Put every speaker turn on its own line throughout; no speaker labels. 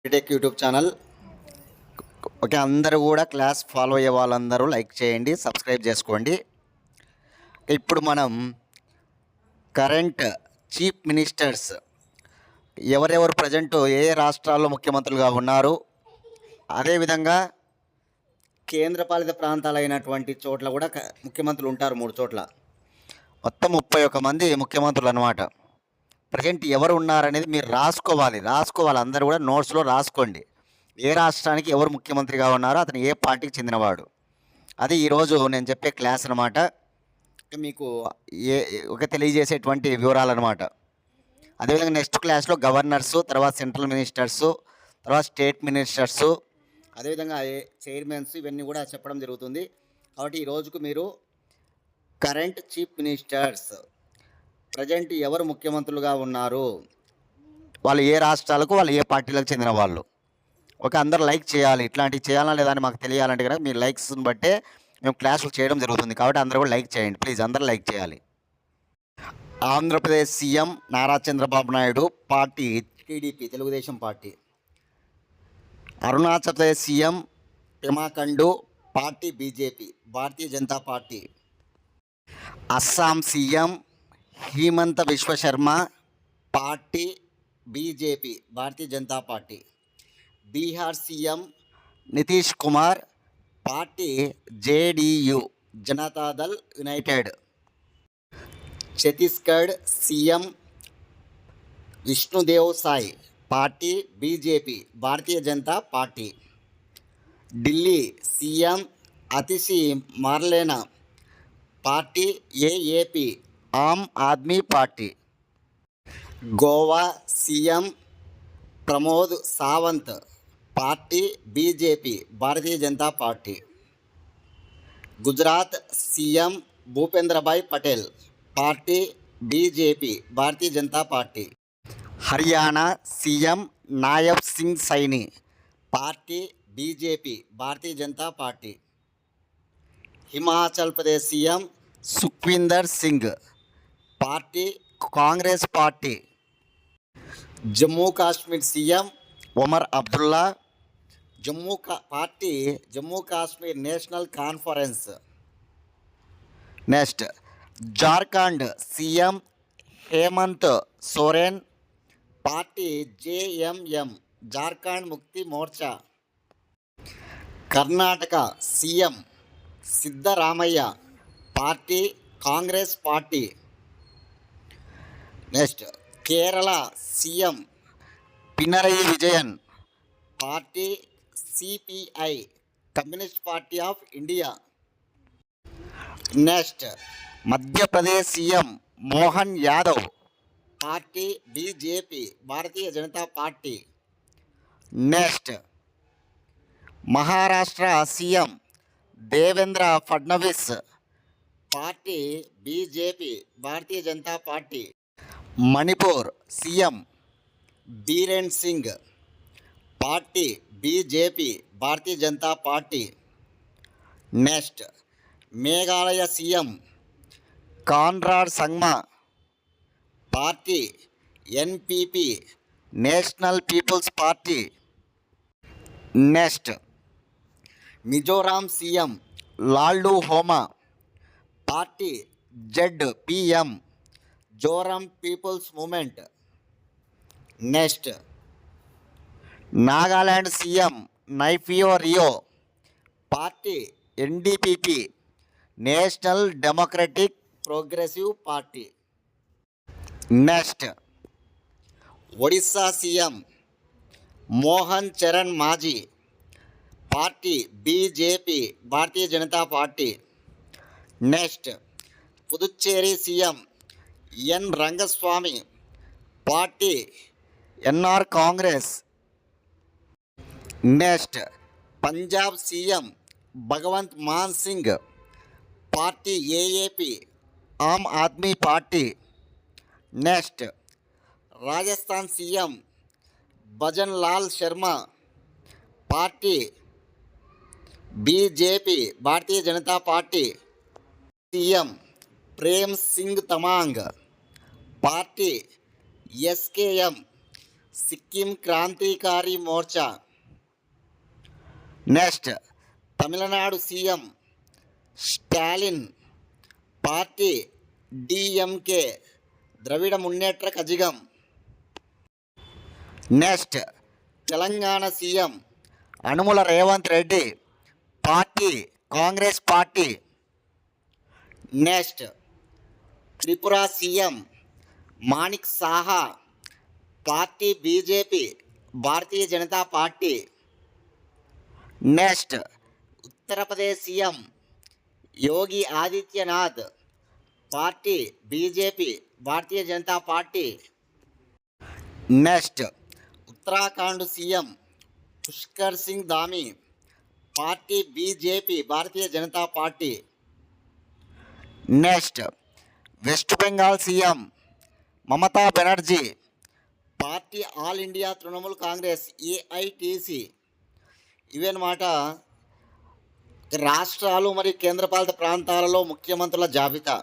BTech YouTube channel. Okay, అందరూ కూడా class follow అయ్యే వాళ్ళందరూ లైక్ చేయండి, సబ్స్క్రైబ్ చేసుకోండి. ఇప్పుడు మనం కరెంట్ చీఫ్ మినిస్టర్స్ ఎవరెవరు ప్రజెంట్ ఏ రాష్ట్రాల్లో ముఖ్యమంత్రులుగా ఉన్నారు, అదేవిధంగా కేంద్రపాలిత ప్రాంతాలైనటువంటి చోట్ల కూడా ముఖ్యమంత్రులు ఉంటారు. 3 చోట్ల మొత్తం 31 మంది ముఖ్యమంత్రులు అన్నమాట. ప్రజెంట్ ఎవరు ఉన్నారనేది మీరు రాసుకోవాలి. అందరూ కూడా నోట్స్లో రాసుకోండి. ఏ రాష్ట్రానికి ఎవరు ముఖ్యమంత్రిగా ఉన్నారో అతను ఏ పార్టీకి చెందినవాడు, అది ఈరోజు నేను చెప్పే క్లాస్ అనమాట. మీకు తెలియజేసేటువంటి వివరాలు అనమాట. అదేవిధంగా నెక్స్ట్ క్లాస్లో గవర్నర్సు, తర్వాత సెంట్రల్ మినిస్టర్సు, తర్వాత స్టేట్ మినిస్టర్సు, అదేవిధంగా చైర్మన్స్, ఇవన్నీ కూడా చెప్పడం జరుగుతుంది. కాబట్టి ఈరోజుకు మీరు కరెంట్ చీఫ్ మినిస్టర్స్ ప్రజెంట్ ఎవరు ముఖ్యమంత్రులుగా ఉన్నారు, వాళ్ళు ఏ రాష్ట్రాలకు, వాళ్ళు ఏ పార్టీలకు చెందిన వాళ్ళు. ఓకే, అందరూ లైక్ చేయాలి. ఇట్లాంటివి చేయాలా లేదా అని మాకు తెలియాలంటే కనుక మీ లైక్స్ని బట్టే మేము క్లాసులు చేయడం జరుగుతుంది. కాబట్టి అందరూ కూడా లైక్ చేయండి ప్లీజ్, అందరూ లైక్ చేయాలి. Andhra Pradesh CM Nara Chandrababu Naidu, party TDP, Telugu Desam party. Arunachal Pradesh CM Pema Khandu, party BJP, Bharatiya Janata party. Assam CM Himanta Biswa Sarma, party BJP, Bharatiya Janata party. Bihar CM Nitish Kumar, party JDU, Janata Dal united. Chhattisgarh CM Vishnu Deo Sai, party BJP, Bharatiya Janata party. Delhi CM Atishi Marlena, party AAP, Aam Aadmi party. Goa CM Pramod Sawant, party BJP, Bharatiya Janata party. Gujarat CM Bhupendrabhai Patel, party BJP, Bharatiya Janata party. Haryana CM Nayab Singh Saini, party BJP, Bharatiya Janata party. Himachal Pradesh CM Sukhvinder Singh, party Congress party. Jammu Kashmir CM Omar Abdullah, party Jammu Kashmir national conference. Next Jharkhand CM Hemant Soren, party JMM, Jharkhand Mukti Morcha. Karnataka CM Siddaramaiah, party Congress party. Next Kerala CM Pinarayi Vijayan, party CPI, communist party of India. Next Madhya Pradesh CM Mohan Yadav, party BJP, Bharatiya Janata party. Next Maharashtra CM Devendra Fadnavis, party BJP, Bharatiya Janata party. Manipur CM Biren Singh, party BJP, Bharatiya Janata party. Next Meghalaya CM Conrad Sangma, party NPP, national people's party. Next Mizoram CM Lalduhoma, party ZPM, Zoram people's movement. Next Nagaland CM Neiphiu Rio, party NDPP, national democratic progressive party. Next Odisha CM Mohan Charan Majhi, party BJP, Bharatiya Janata party. Next Puducherry CM N Rangaswamy, party NR Congress. Next Punjab CM Bhagwant Mann Singh, party AAP, Aam Aadmi party. Next Rajasthan CM Bhajan Lal Sharma, party BJP, Bharatiya Janata party. CM Prem Singh Tamang, party SKM, Sikkim Krantikari Morcha. Next Tamil Nadu CM Stalin party DMK Dravida Munnetra Kazhagam. Next Telangana CM Anumula Revanth Reddy party Congress party. Next Tripura CM Manik Saha party BJP Bharatiya Janata party. Next Uttar Pradesh CM Yogi Adityanath party BJP Bharatiya Janata party. Next Uttarakhand CM Pushkar Singh Dhami party BJP Bharatiya Janata party. Next west Bengal CM Mamata Banerjee party all India Trinamool Congress AITC. ఇవన్నమాట రాష్ట్రాలు మరియు కేంద్రపాలిత ప్రాంతాలలో ముఖ్యమంత్రుల జాబితా.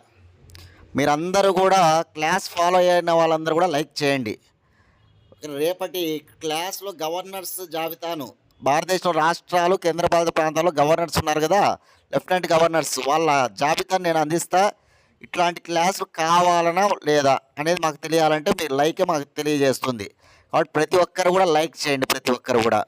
మీరందరూ కూడా class follow అయిన వాళ్ళందరూ కూడా లైక్ చేయండి. రేపటి క్లాస్లో గవర్నర్స్ జాబితాను, భారతదేశంలో రాష్ట్రాలు కేంద్రపాలిత ప్రాంతాల్లో గవర్నర్స్ ఉన్నారు కదా, లెఫ్టినెంట్ గవర్నర్స్, వాళ్ళ జాబితాను నేను అందిస్తా. ఇట్లాంటి క్లాసులు కావాలనా లేదా అనేది మాకు తెలియాలంటే మీరు లైకే మాకు తెలియజేస్తుంది. కాబట్టి ప్రతి ఒక్కరు కూడా లైక్ చేయండి, ప్రతి ఒక్కరు కూడా.